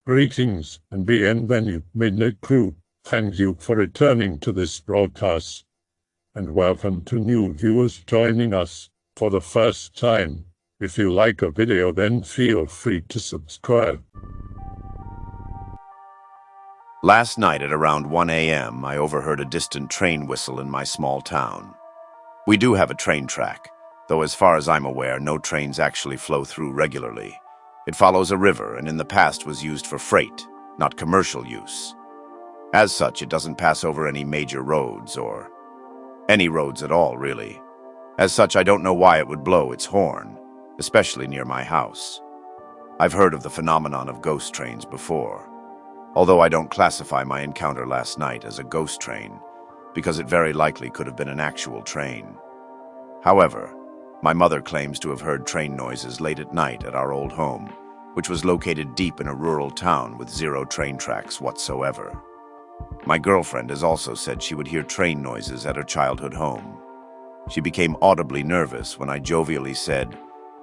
Greetings and bienvenue, Midnight Crew. Thank you for returning to this broadcast, and welcome to new viewers joining us for the first time. If you like a video, then feel free to subscribe. Last night at around 1 a.m., I overheard a distant train whistle in my small town. We do have a train track, though as far as I'm aware, no trains actually flow through regularly. It follows a river and in the past was used for freight, not commercial use. As such, it doesn't pass over any major roads or any roads at all, really. As such, I don't know why it would blow its horn, especially near my house. I've heard of the phenomenon of ghost trains before, although I don't classify my encounter last night as a ghost train, because it very likely could have been an actual train. However, my mother claims to have heard train noises late at night at our old home, which was located deep in a rural town with zero train tracks whatsoever. My girlfriend has also said she would hear train noises at her childhood home. She became audibly nervous when I jovially said,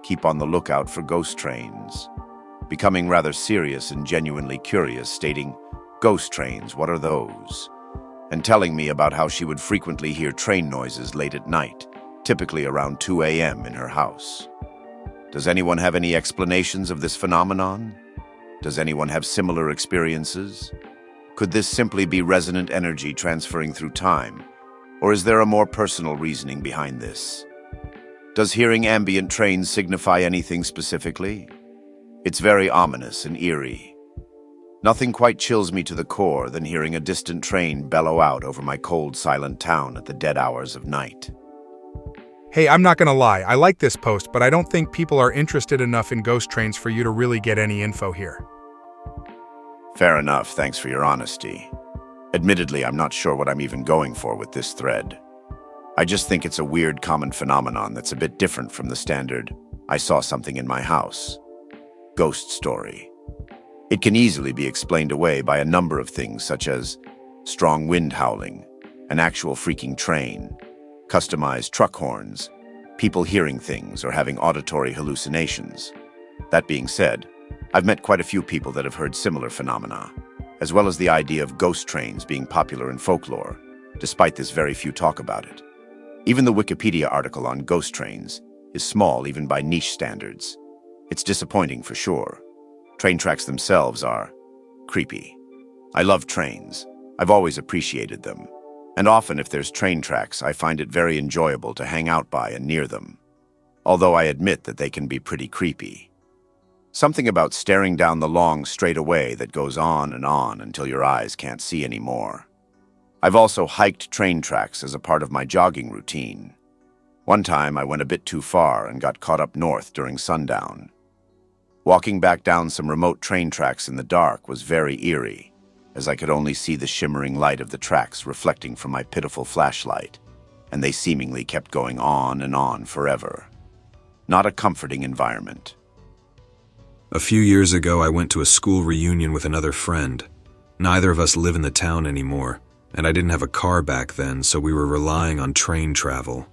"Keep on the lookout for ghost trains," becoming rather serious and genuinely curious, stating, "Ghost trains, what are those?" and telling me about how she would frequently hear train noises late at night, typically around 2 a.m. in her house. Does anyone have any explanations of this phenomenon? Does anyone have similar experiences? Could this simply be resonant energy transferring through time, or is there a more personal reasoning behind this? Does hearing ambient trains signify anything specifically? It's very ominous and eerie. Nothing quite chills me to the core than hearing a distant train bellow out over my cold, silent town at the dead hours of night. Hey, I'm not gonna lie, I like this post, but I don't think people are interested enough in ghost trains for you to really get any info here. Fair enough, thanks for your honesty. Admittedly, I'm not sure what I'm even going for with this thread. I just think it's a weird common phenomenon that's a bit different from the standard "I saw something in my house" ghost story. It can easily be explained away by a number of things such as strong wind howling, an actual freaking train, customized truck horns, people hearing things or having auditory hallucinations. That being said, I've met quite a few people that have heard similar phenomena, as well as the idea of ghost trains being popular in folklore, despite this very few talk about it. Even the Wikipedia article on ghost trains is small even by niche standards. It's disappointing for sure. Train tracks themselves are creepy. I love trains. I've always appreciated them. And often if there's train tracks, I find it very enjoyable to hang out by and near them. Although I admit that they can be pretty creepy. Something about staring down the long straightaway that goes on until your eyes can't see anymore. I've also hiked train tracks as a part of my jogging routine. One time I went a bit too far and got caught up north during sundown. Walking back down some remote train tracks in the dark was very eerie, as I could only see the shimmering light of the tracks reflecting from my pitiful flashlight, and they seemingly kept going on and on forever. Not a comforting environment. A few years ago, I went to a school reunion with another friend. Neither of us live in the town anymore, and I didn't have a car back then, so we were relying on train travel.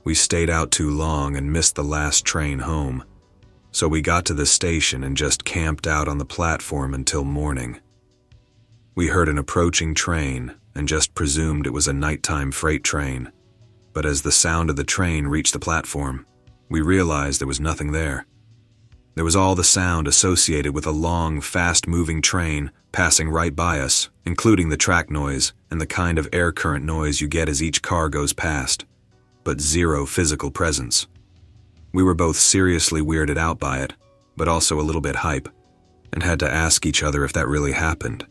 We stayed out too long and missed the last train home, so we got to the station and just camped out on the platform until morning. We heard an approaching train and just presumed it was a nighttime freight train, but as the sound of the train reached the platform, we realized there was nothing there. There was all the sound associated with a long, fast-moving train passing right by us, including the track noise and the kind of air current noise you get as each car goes past, but zero physical presence. We were both seriously weirded out by it, but also a little bit hype, and had to ask each other if that really happened.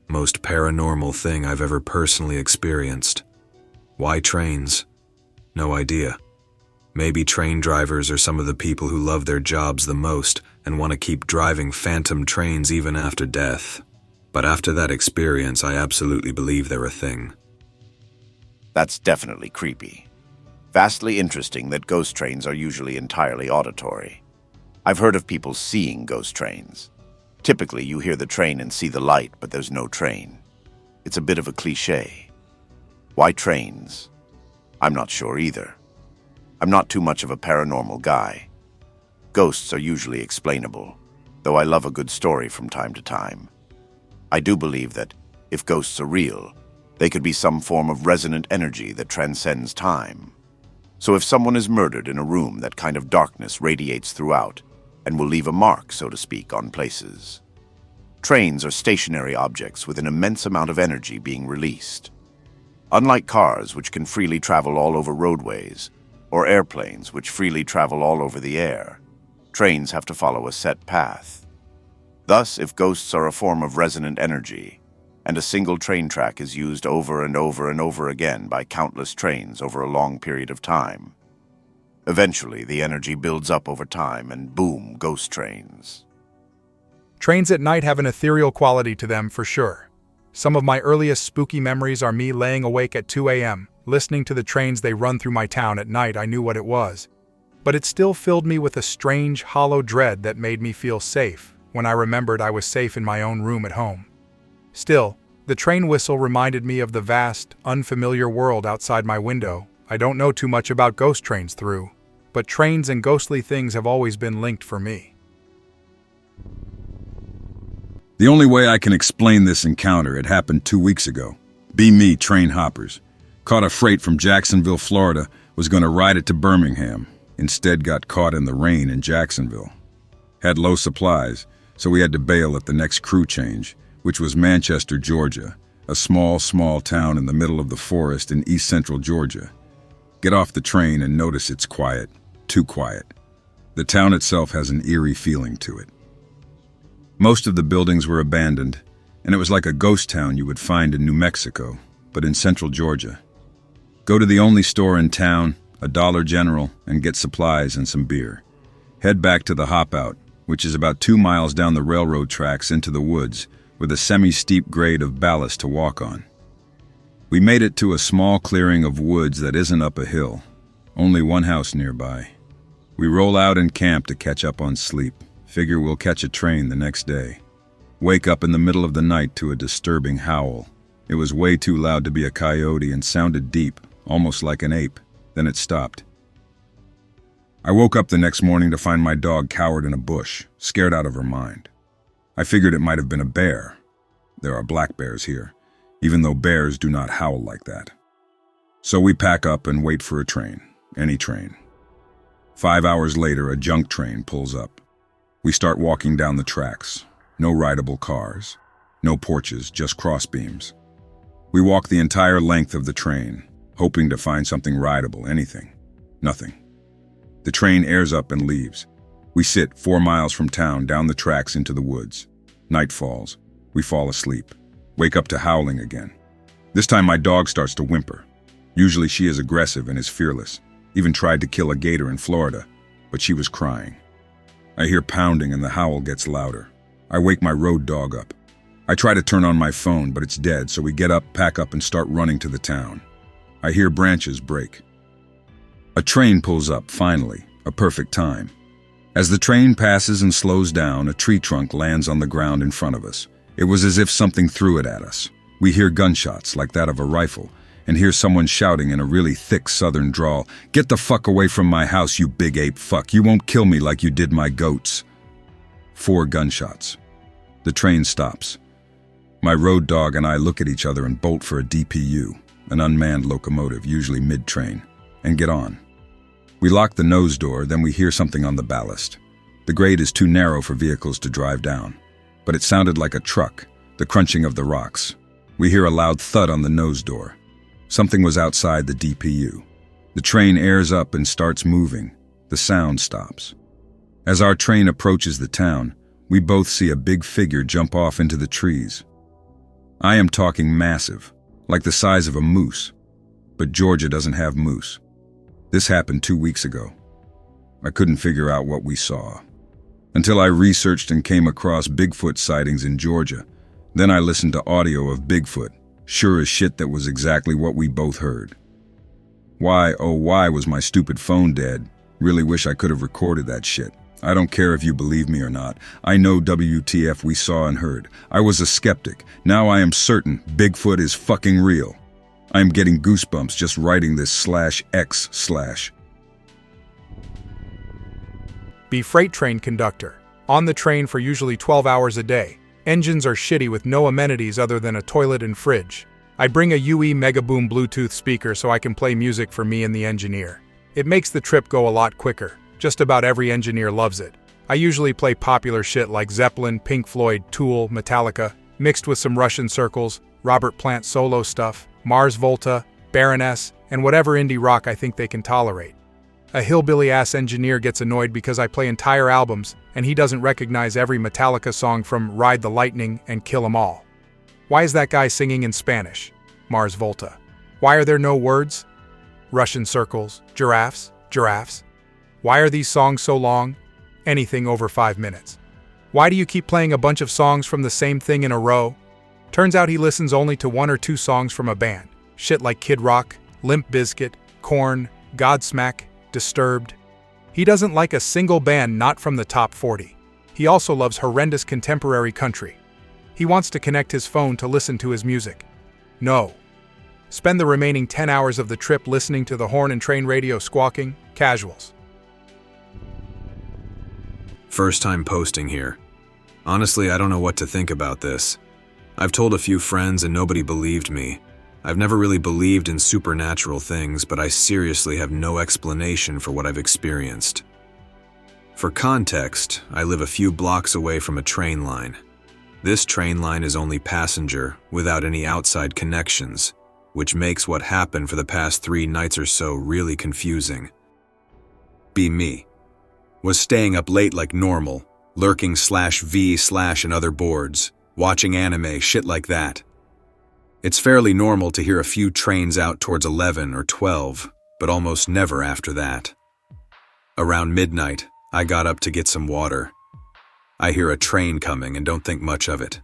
Most paranormal thing I've ever personally experienced. Why trains? No idea. Maybe train drivers are some of the people who love their jobs the most and want to keep driving phantom trains even after death. But after that experience, I absolutely believe they're a thing. That's definitely creepy. Vastly interesting that ghost trains are usually entirely auditory. I've heard of people seeing ghost trains. Typically, you hear the train and see the light, but there's no train. It's a bit of a cliché. Why trains? I'm not sure either. I'm not too much of a paranormal guy. Ghosts are usually explainable. though I love a good story from time to time. I do believe that, if ghosts are real, they could be some form of resonant energy that transcends time. So if someone is murdered in a room, that kind of darkness radiates throughout and will leave a mark, so to speak, on places. Trains are stationary objects with an immense amount of energy being released. Unlike cars, which can freely travel all over roadways, or airplanes, which freely travel all over the air, trains have to follow a set path. Thus, if ghosts are a form of resonant energy, and a single train track is used over and over and over again by countless trains over a long period of time, eventually the energy builds up over time and boom, ghost trains. Trains at night have an ethereal quality to them for sure. Some of my earliest spooky memories are me laying awake at 2 a.m., listening to the trains they run through my town at night. I knew what it was. But it still filled me with a strange, hollow dread that made me feel safe when I remembered I was safe in my own room at home. Still, the train whistle reminded me of the vast, unfamiliar world outside my window. I don't know too much about ghost trains through, but trains and ghostly things have always been linked for me. The only way I can explain this encounter, it happened 2 weeks ago. Be me, train hoppers. Caught a freight from Jacksonville, Florida, was going to ride it to Birmingham. Instead got caught in the rain in Jacksonville. Had low supplies, so we had to bail at the next crew change, which was Manchester, Georgia, a small town in the middle of the forest in east central Georgia. Get off the train and notice it's quiet, too quiet. The town itself has an eerie feeling to it. Most of the buildings were abandoned, and it was like a ghost town you would find in New Mexico, but in central Georgia. Go to the only store in town, a Dollar General, and get supplies and some beer. Head back to the hop out, which is about 2 miles down the railroad tracks into the woods, with a semi-steep grade of ballast to walk on. We made it to a small clearing of woods that isn't up a hill, only one house nearby. We roll out and camp to catch up on sleep. Figure we'll catch a train the next day. Wake up in the middle of the night to a disturbing howl. It was way too loud to be a coyote and sounded deep, almost like an ape. Then it stopped. I woke up the next morning to find my dog cowered in a bush, scared out of her mind. I figured it might have been a bear. There are black bears here, even though bears do not howl like that. So we pack up and wait for a train, any train. 5 hours later, a junk train pulls up. We start walking down the tracks. No rideable cars. No porches, just crossbeams. We walk the entire length of the train, hoping to find something rideable, anything. Nothing. The train airs up and leaves. We sit 4 miles from town down the tracks into the woods. Night falls. We fall asleep. Wake up to howling again. This time my dog starts to whimper. Usually she is aggressive and is fearless. Even tried to kill a gator in Florida, but she was crying. I hear pounding and the howl gets louder. I wake my road dog up. I try to turn on my phone, but it's dead, so we get up, pack up, and start running to the town. I hear branches break. A train pulls up, finally, a perfect time. As the train passes and slows down, a tree trunk lands on the ground in front of us. It was as if something threw it at us. We hear gunshots, like that of a rifle, and hear someone shouting in a really thick southern drawl, "Get the fuck away from my house, you big ape fuck. You won't kill me like you did my goats." 4 gunshots. The train stops. My road dog and I look at each other and bolt for a DPU, an unmanned locomotive, usually mid-train, and get on. We lock the nose door, then we hear something on the ballast. The grade is too narrow for vehicles to drive down, but it sounded like a truck, the crunching of the rocks. We hear a loud thud on the nose door. Something was outside the DPU. The train airs up and starts moving. The sound stops. As our train approaches the town, we both see a big figure jump off into the trees. I am talking massive, like the size of a moose. But Georgia doesn't have moose. This happened 2 weeks ago. I couldn't figure out what we saw. Until I researched and came across Bigfoot sightings in Georgia. Then I listened to audio of Bigfoot. Sure as shit that was exactly what we both heard. Why, oh why was my stupid phone dead? Really wish I could have recorded that shit. I don't care if you believe me or not. I know WTF we saw and heard. I was a skeptic. Now I am certain Bigfoot is fucking real. I am getting goosebumps just writing this /x/. Be freight train conductor. On the train for usually 12 hours a day. Engines are shitty with no amenities other than a toilet and fridge. I bring a UE Megaboom Bluetooth speaker so I can play music for me and the engineer. It makes the trip go a lot quicker. Just about every engineer loves it. I usually play popular shit like Zeppelin, Pink Floyd, Tool, Metallica, mixed with some Russian circles, Robert Plant solo stuff, Mars Volta, Baroness, and whatever indie rock I think they can tolerate. A hillbilly-ass engineer gets annoyed because I play entire albums and he doesn't recognize every Metallica song from Ride the Lightning and Kill 'Em All. Why is that guy singing in Spanish? Mars Volta. Why are there no words? Russian circles, giraffes. Why are these songs so long? Anything over 5 minutes. Why do you keep playing a bunch of songs from the same thing in a row? Turns out he listens only to 1 or 2 songs from a band. Shit like Kid Rock, Limp Bizkit, Korn, Godsmack, Disturbed. He doesn't like a single band not from the top 40. He also loves horrendous contemporary country. He wants to connect his phone to listen to his music. No. Spend the remaining 10 hours of the trip listening to the horn and train radio squawking. Casuals. First time posting here. Honestly, I don't know what to think about this. I've told a few friends and nobody believed me. I've never really believed in supernatural things, but I seriously have no explanation for what I've experienced. For context, I live a few blocks away from a train line. This train line is only passenger, without any outside connections, which makes what happened for the past 3 nights or so really confusing. Be me. Was staying up late like normal, lurking /v/ and other boards, watching anime, shit like that. It's fairly normal to hear a few trains out towards 11 or 12, but almost never after that. Around midnight, I got up to get some water. I hear a train coming and don't think much of it.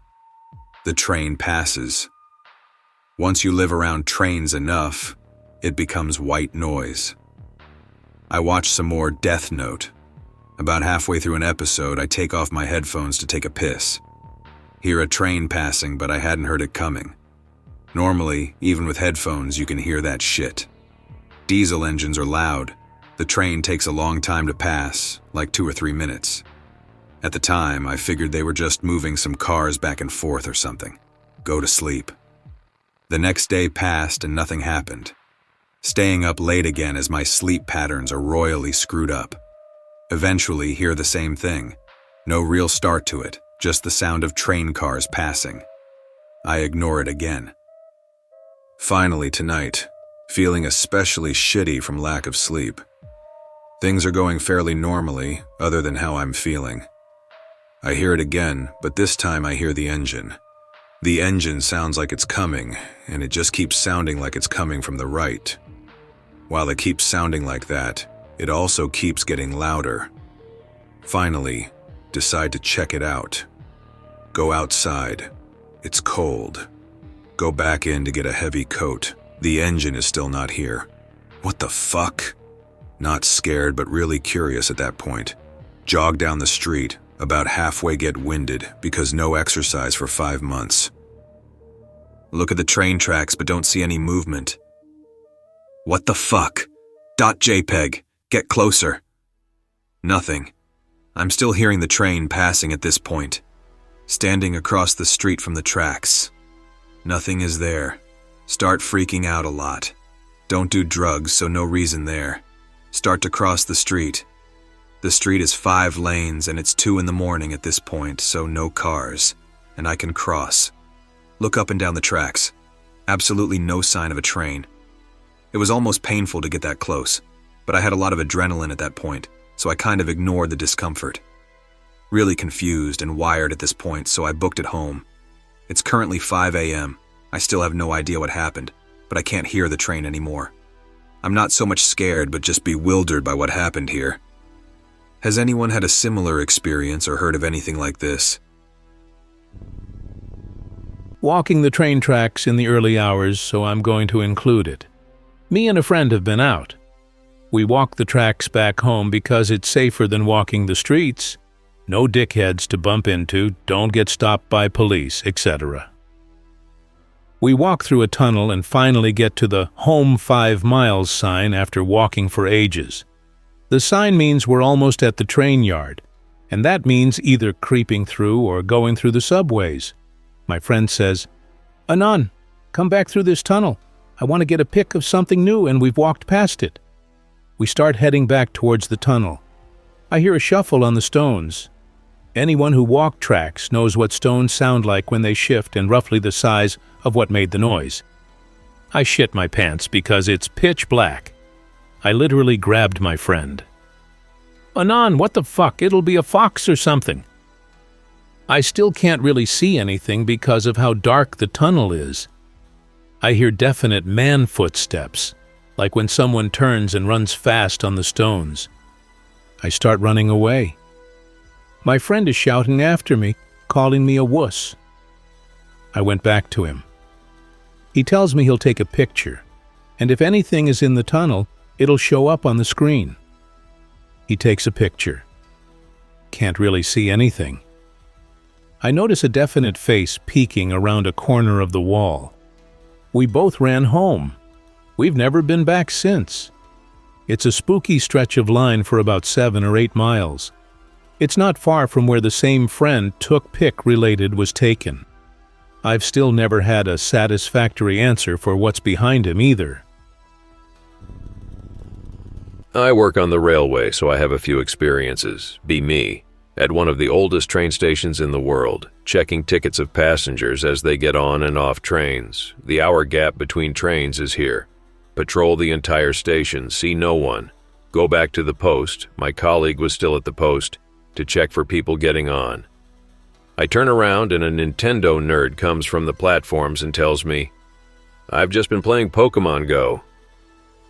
The train passes. Once you live around trains enough, it becomes white noise. I watch some more Death Note. About halfway through an episode, I take off my headphones to take a piss. Hear a train passing, but I hadn't heard it coming. Normally, even with headphones, you can hear that shit. Diesel engines are loud. The train takes a long time to pass, like 2 or 3 minutes. At the time, I figured they were just moving some cars back and forth or something. Go to sleep. The next day passed and nothing happened. Staying up late again as my sleep patterns are royally screwed up. Eventually, hear the same thing. No real start to it, just the sound of train cars passing. I ignore it again. Finally tonight, feeling especially shitty from lack of sleep. Things are going fairly normally, other than how I'm feeling. I hear it again, but this time I hear the engine. The engine sounds like it's coming, and it just keeps sounding like it's coming from the right. While it keeps sounding like that, it also keeps getting louder. Finally, decide to check it out. Go outside. It's cold. Go back in to get a heavy coat. The engine is still not here. What the fuck? Not scared, but really curious at that point. Jog down the street, about halfway get winded because no exercise for 5 months. Look at the train tracks but don't see any movement. What the fuck? .jpeg. Get closer. Nothing. I'm still hearing the train passing at this point. Standing across the street from the tracks. Nothing is there. Start freaking out a lot. Don't do drugs, so no reason there. Start to cross the street. The street is 5 lanes and it's 2 in the morning at this point, so no cars. And I can cross. Look up and down the tracks. Absolutely no sign of a train. It was almost painful to get that close, but I had a lot of adrenaline at that point, so I kind of ignored the discomfort. Really confused and wired at this point, so I booked it home. It's currently 5 a.m. I still have no idea what happened, but I can't hear the train anymore. I'm not so much scared, but just bewildered by what happened here. Has anyone had a similar experience or heard of anything like this? Walking the train tracks in the early hours, so I'm going to include it. Me and a friend have been out. We walk the tracks back home because it's safer than walking the streets. No dickheads to bump into, don't get stopped by police, etc. We walk through a tunnel and finally get to the Home 5 miles sign after walking for ages. The sign means we're almost at the train yard. and that means either creeping through or going through the subways. My friend says, "Anon, come back through this tunnel. I want to get a pic of something new and we've walked past it." We start heading back towards the tunnel. I hear a shuffle on the stones. Anyone who walked tracks knows what stones sound like when they shift and roughly the size of what made the noise. I shit my pants because it's pitch black. I literally grabbed my friend. "Anon, what the fuck? It'll be a fox or something." I still can't really see anything because of how dark the tunnel is. I hear definite man footsteps, like when someone turns and runs fast on the stones. I start running away. My friend is shouting after me, calling me a wuss. I went back to him. He tells me he'll take a picture, and if anything is in the tunnel, it'll show up on the screen. He takes a picture. Can't really see anything. I notice a definite face peeking around a corner of the wall. We both ran home. We've never been back since. It's a spooky stretch of line for about 7 or 8 miles. It's not far from where the same friend took pic related was taken. I've still never had a satisfactory answer for what's behind him either. I work on the railway, so I have a few experiences. Be me. At one of the oldest train stations in the world, checking tickets of passengers as they get on and off trains. The hour gap between trains is here. Patrol the entire station, see no one. Go back to the post, my colleague was still at the post, to check for people getting on. I turn around and a Nintendo nerd comes from the platforms and tells me, "I've just been playing Pokemon Go."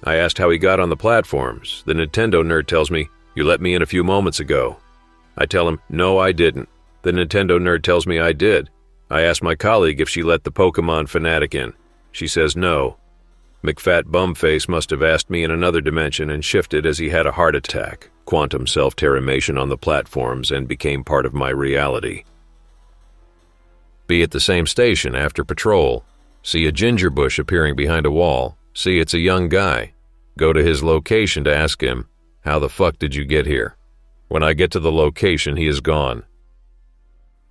I asked how he got on the platforms. The Nintendo nerd tells me, "You let me in a few moments ago." I tell him, "No, I didn't." The Nintendo nerd tells me I did. I asked my colleague if she let the Pokemon fanatic in. She says no. McFat Bumface must have asked me in another dimension and shifted as he had a heart attack, quantum self-terramation on the platforms, and became part of my reality. Be at the same station after patrol. See a ginger bush appearing behind a wall. See it's a young guy. Go to his location to ask him, "How the fuck did you get here?" When I get to the location, he is gone.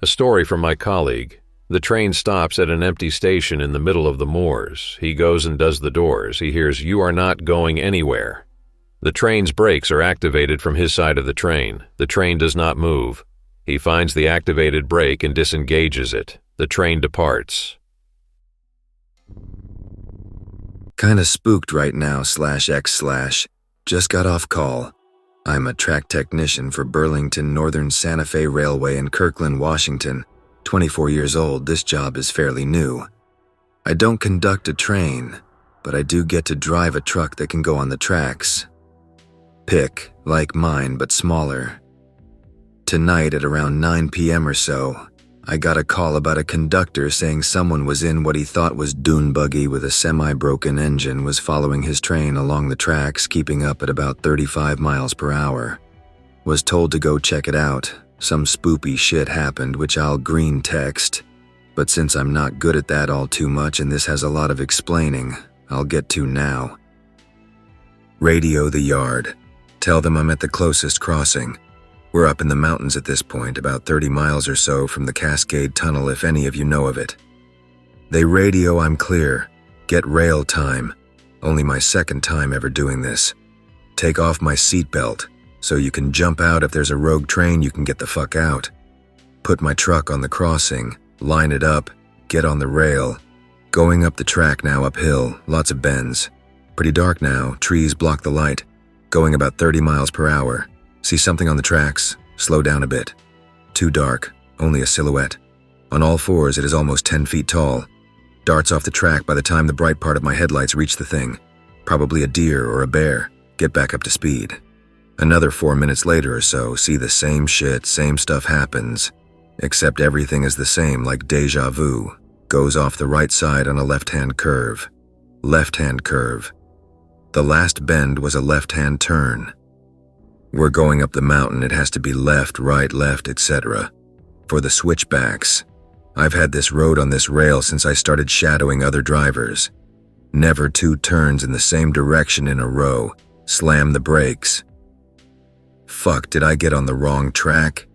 A story from my colleague. The train stops at an empty station in the middle of the moors. He goes and does the doors. He hears, "You are not going anywhere." The train's brakes are activated from his side of the train. The train does not move. He finds the activated brake and disengages it. The train departs. Kinda spooked right now, /x/. Just got off call. I'm a track technician for Burlington Northern Santa Fe Railway in Kirkland, Washington. 24 years old, this job is fairly new. I don't conduct a train, but I do get to drive a truck that can go on the tracks. Pick, like mine, but smaller. Tonight at around 9 p.m. or so, I got a call about a conductor saying someone was in what he thought was dune buggy with a semi-broken engine was following his train along the tracks, keeping up at about 35 miles per hour. Was told to go check it out. Some spoopy shit happened, which I'll Greentext. But since I'm not good at that all too much and this has a lot of explaining, I'll get to now. Radio the yard. Tell them I'm at the closest crossing. We're up in the mountains at this point, about 30 miles or so from the Cascade Tunnel if any of you know of it. They radio I'm clear. Get rail time. Only my second time ever doing this. Take off my seatbelt, so you can jump out if there's a rogue train you can get the fuck out. Put my truck on the crossing, line it up, get on the rail. Going up the track now uphill, lots of bends. Pretty dark now, trees block the light. Going about 30 miles per hour. See something on the tracks? Slow down a bit. Too dark, only a silhouette. On all fours, it is almost 10 feet tall. Darts off the track by the time the bright part of my headlights reach the thing. Probably a deer or a bear. Get back up to speed. Another 4 minutes later or so, see the same shit, same stuff happens. Except everything is the same, like deja vu. Goes off the right side on a left-hand curve. Left-hand curve. The last bend was a left-hand turn. We're going up the mountain, it has to be left, right, left, etc. For the switchbacks, I've had this road on this rail since I started shadowing other drivers. Never 2 turns in the same direction in a row. Slam the brakes. Fuck, did I get on the wrong track?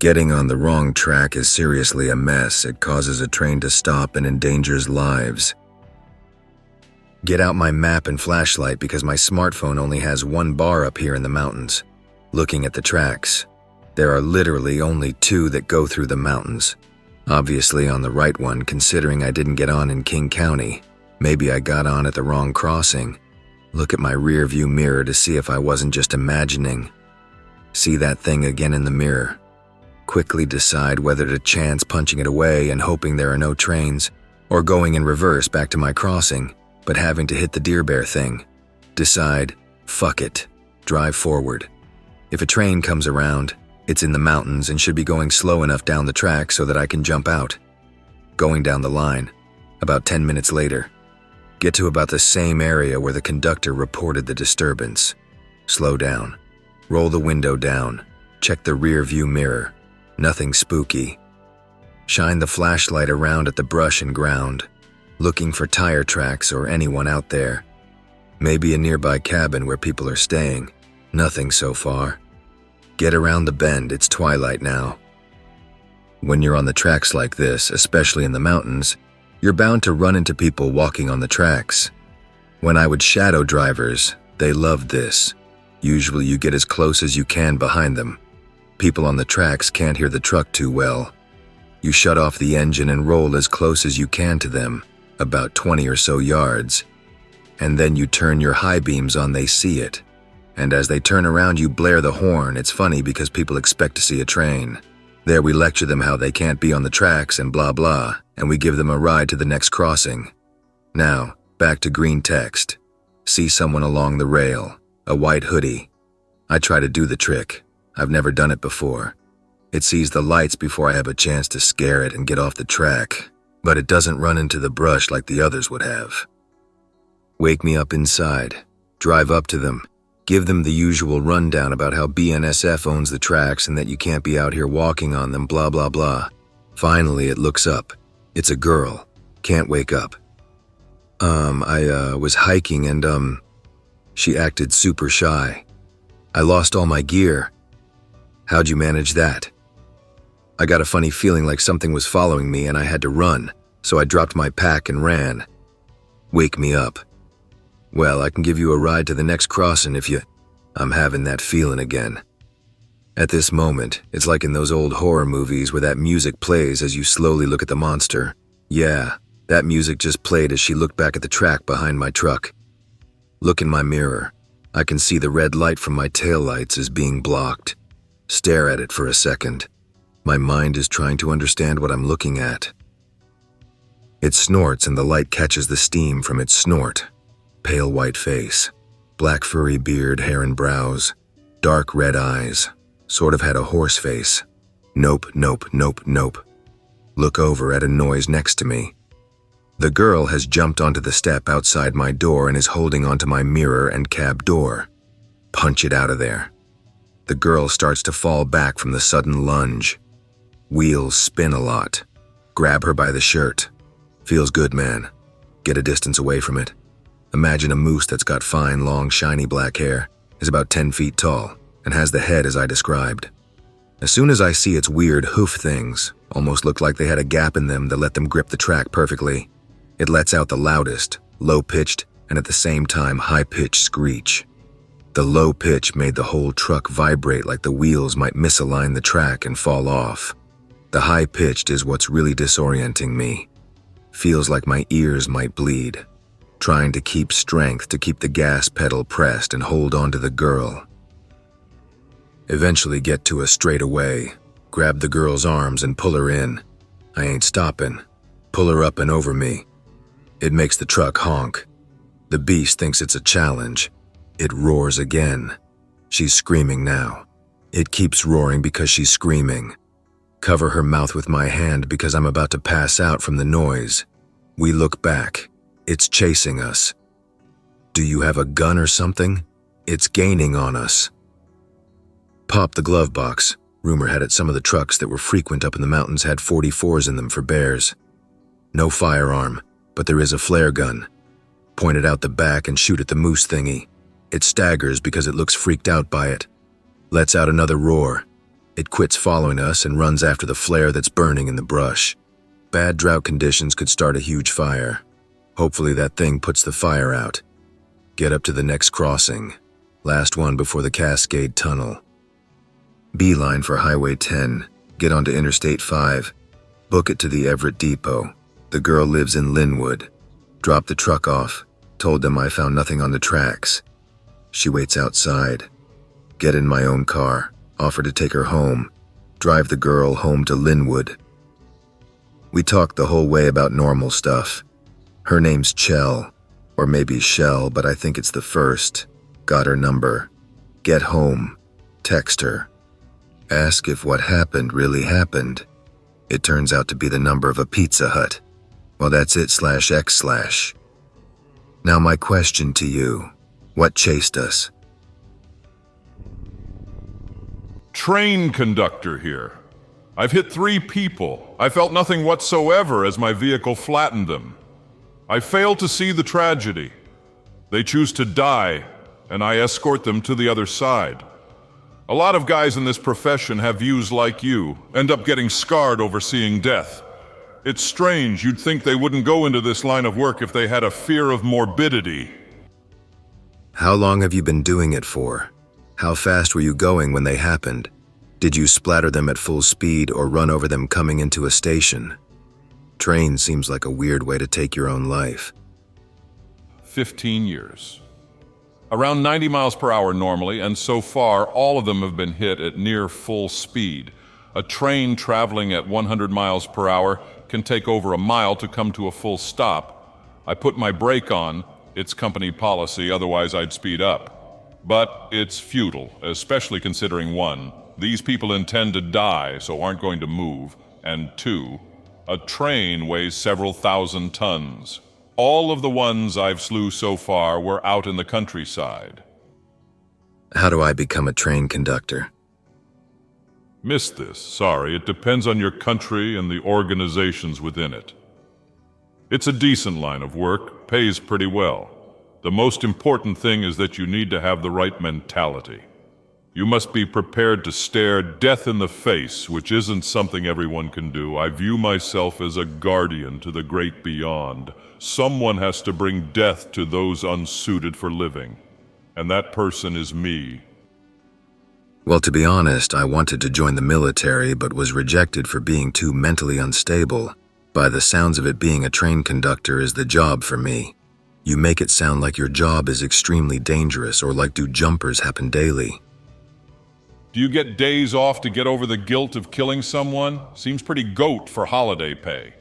Getting on the wrong track is seriously a mess. It causes a train to stop and endangers lives. Get out my map and flashlight because my smartphone only has one bar up here in the mountains. Looking at the tracks, there are literally only 2 that go through the mountains. Obviously on the right one, considering I didn't get on in King County. Maybe I got on at the wrong crossing. Look at my rear view mirror to see if I wasn't just imagining. See that thing again in the mirror. Quickly decide whether to chance punching it away and hoping there are no trains, or going in reverse back to my crossing, but having to hit the deer bear thing. Decide, fuck it, drive forward. If a train comes around, it's in the mountains and should be going slow enough down the track so that I can jump out. Going down the line, about 10 minutes later. Get to about the same area where the conductor reported the disturbance. Slow down. Roll the window down. Check the rear view mirror. Nothing spooky. Shine the flashlight around at the brush and ground, looking for tire tracks or anyone out there. Maybe a nearby cabin where people are staying. Nothing so far. Get around the bend, it's twilight now. When you're on the tracks like this, especially in the mountains, you're bound to run into people walking on the tracks. When I would shadow drivers, they loved this. Usually you get as close as you can behind them. People on the tracks can't hear the truck too well. You shut off the engine and roll as close as you can to them, about 20 or so yards. And then you turn your high beams on, they see it. And as they turn around, you blare the horn. It's funny because people expect to see a train. There we lecture them how they can't be on the tracks and blah blah, and we give them a ride to the next crossing. Now, back to Greentext. See someone along the rail, a white hoodie. I try to do the trick. I've never done it before. It sees the lights before I have a chance to scare it and get off the track, but it doesn't run into the brush like the others would have. Wake me up inside. Drive up to them. Give them the usual rundown about how BNSF owns the tracks and that you can't be out here walking on them, blah blah blah. Finally, it looks up. It's a girl. Can't wake up. I was hiking and, she acted super shy. I lost all my gear. How'd you manage that? I got a funny feeling like something was following me and I had to run, so I dropped my pack and ran. Wake me up. Well, I can give you a ride to the next crossing if you... I'm having that feeling again. At this moment, it's like in those old horror movies where that music plays as you slowly look at the monster. Yeah, that music just played as she looked back at the track behind my truck. Look in my mirror. I can see the red light from my taillights is being blocked. Stare at it for a second. My mind is trying to understand what I'm looking at. It snorts and the light catches the steam from its snort. Pale white face, black furry beard, hair and brows, dark red eyes, sort of had a horse face. Nope, nope, nope, nope. Look over at a noise next to me. The girl has jumped onto the step outside my door and is holding onto my mirror and cab door. Punch it out of there. The girl starts to fall back from the sudden lunge. Wheels spin a lot. Grab her by the shirt. Feels good, man. Get a distance away from it. Imagine a moose that's got fine, long, shiny black hair, is about 10 feet tall, and has the head as I described. As soon as I see its weird hoof things, almost look like they had a gap in them that let them grip the track perfectly, it lets out the loudest, low-pitched, and at the same time high-pitched screech. The low pitch made the whole truck vibrate like the wheels might misalign the track and fall off. The high-pitched is what's really disorienting me. Feels like my ears might bleed. Trying to keep strength to keep the gas pedal pressed and hold on to the girl. Eventually get to a straightaway, grab the girl's arms and pull her in. I ain't stopping. Pull her up and over me. It makes the truck honk. The beast thinks it's a challenge. It roars again. She's screaming now. It keeps roaring because she's screaming. Cover her mouth with my hand because I'm about to pass out from the noise. We look back. It's chasing us. Do you have a gun or something? It's gaining on us. Pop the glove box. Rumor had it some of the trucks that were frequent up in the mountains had 44s in them for bears. No firearm, but there is a flare gun. Point it out the back and shoot at the moose thingy. It staggers because it looks freaked out by it. Lets out another roar. It quits following us and runs after the flare that's burning in the brush. Bad drought conditions could start a huge fire. Hopefully that thing puts the fire out. Get up to the next crossing. Last one before the Cascade Tunnel. Beeline for Highway 10. Get onto Interstate 5. Book it to the Everett Depot. The girl lives in Linwood. Drop the truck off. Told them I found nothing on the tracks. She waits outside. Get in my own car. Offer to take her home. Drive the girl home to Linwood. We talked the whole way about normal stuff. Her name's Chell, or maybe Shell, but I think it's the first. Got her number. Get home. Text her. Ask if what happened really happened. It turns out to be the number of a Pizza Hut. Well, that's it/X/. Now my question to you. What chased us? Train conductor here. I've hit 3 people. I felt nothing whatsoever as my vehicle flattened them. I fail to see the tragedy. They choose to die, and I escort them to the other side. A lot of guys in this profession have views like you, end up getting scarred over seeing death. It's strange, you'd think they wouldn't go into this line of work if they had a fear of morbidity. How long have you been doing it for? How fast were you going when they happened? Did you splatter them at full speed or run over them coming into a station? Train seems like a weird way to take your own life. 15 years. Around 90 miles per hour normally, and so far all of them have been hit at near full speed. A train traveling at 100 miles per hour can take over a mile to come to a full stop. I put my brake on, it's company policy, otherwise I'd speed up. But it's futile, especially considering 1, these people intend to die so aren't going to move, and 2, a train weighs several thousand tons. All of the ones I've slew so far were out in the countryside. How do I become a train conductor? Missed this, sorry. It depends on your country and the organizations within it. It's a decent line of work, pays pretty well. The most important thing is that you need to have the right mentality. You must be prepared to stare death in the face, which isn't something everyone can do. I view myself as a guardian to the great beyond. Someone has to bring death to those unsuited for living. And that person is me. Well, to be honest, I wanted to join the military but was rejected for being too mentally unstable. By the sounds of it, being a train conductor is the job for me. You make it sound like your job is extremely dangerous, or like do jumpers happen daily? Do you get days off to get over the guilt of killing someone? Seems pretty goat for holiday pay.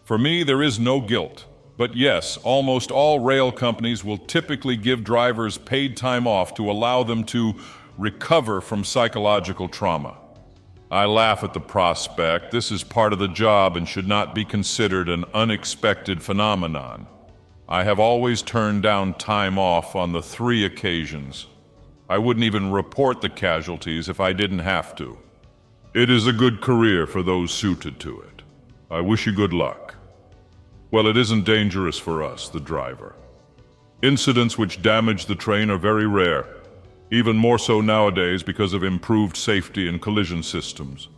For me, there is no guilt. But yes, almost all rail companies will typically give drivers paid time off to allow them to recover from psychological trauma. I laugh at the prospect. This is part of the job and should not be considered an unexpected phenomenon. I have always turned down time off on the 3 occasions. I wouldn't even report the casualties if I didn't have to. It is a good career for those suited to it. I wish you good luck. Well, it isn't dangerous for us, the driver. Incidents which damage the train are very rare, even more so nowadays because of improved safety and collision systems.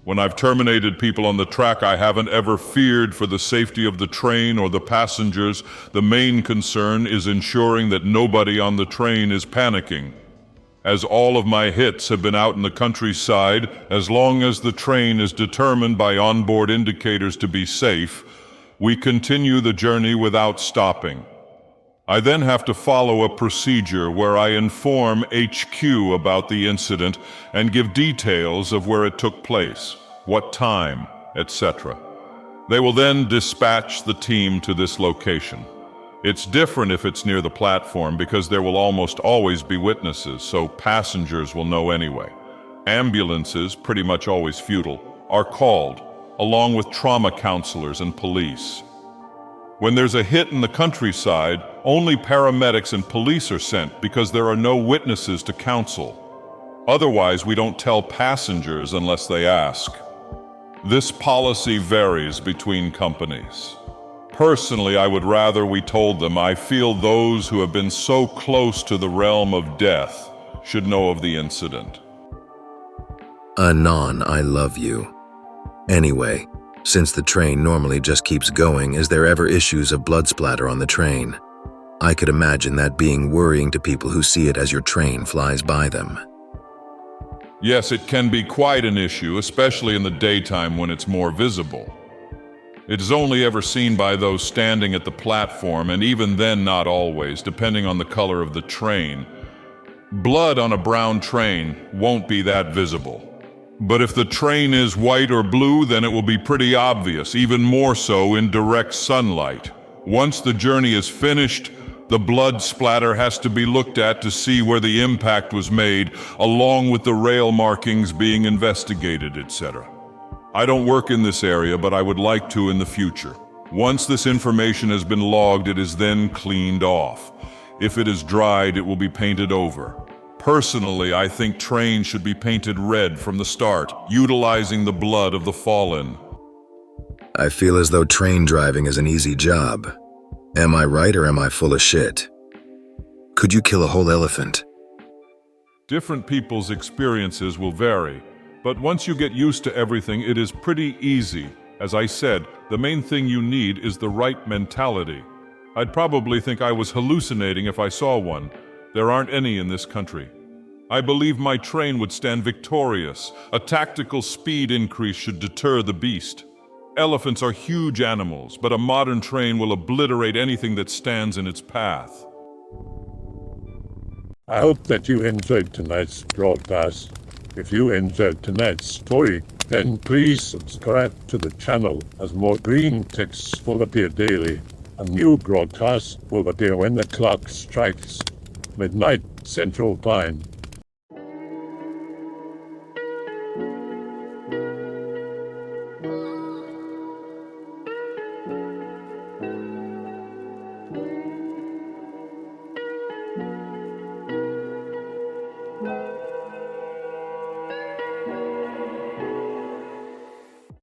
When I've terminated people on the track, I haven't ever feared for the safety of the train or the passengers. The main concern is ensuring that nobody on the train is panicking. As all of my hits have been out in the countryside, as long as the train is determined by onboard indicators to be safe, we continue the journey without stopping. I then have to follow a procedure where I inform HQ about the incident and give details of where it took place, what time, etc. They will then dispatch the team to this location. It's different if it's near the platform because there will almost always be witnesses, so passengers will know anyway. Ambulances, pretty much always futile, are called, along with trauma counselors and police. When there's a hit in the countryside, only paramedics and police are sent because there are no witnesses to counsel. Otherwise, we don't tell passengers unless they ask. This policy varies between companies. Personally, I would rather we told them. I feel those who have been so close to the realm of death should know of the incident. Anon, I love you. Anyway, since the train normally just keeps going, is there ever issues of blood splatter on the train? I could imagine that being worrying to people who see it as your train flies by them. Yes, it can be quite an issue, especially in the daytime when it's more visible. It is only ever seen by those standing at the platform, and even then not always, depending on the color of the train. Blood on a brown train won't be that visible. But if the train is white or blue, then it will be pretty obvious, even more so in direct sunlight. Once the journey is finished, the blood splatter has to be looked at to see where the impact was made, along with the rail markings being investigated, etc. I don't work in this area, but I would like to in the future. Once this information has been logged, it is then cleaned off. If it is dried, it will be painted over. Personally, I think trains should be painted red from the start, utilizing the blood of the fallen. I feel as though train driving is an easy job. Am I right or am I full of shit? Could you kill a whole elephant? Different people's experiences will vary, but once you get used to everything, it is pretty easy. As I said, the main thing you need is the right mentality. I'd probably think I was hallucinating if I saw one. There aren't any in this country. I believe my train would stand victorious. A tactical speed increase should deter the beast. Elephants are huge animals, but a modern train will obliterate anything that stands in its path. I hope that you enjoyed tonight's broadcast. If you enjoyed tonight's story, then please subscribe to the channel as more Greentext will appear daily. A new broadcast will appear when the clock strikes midnight Central Time.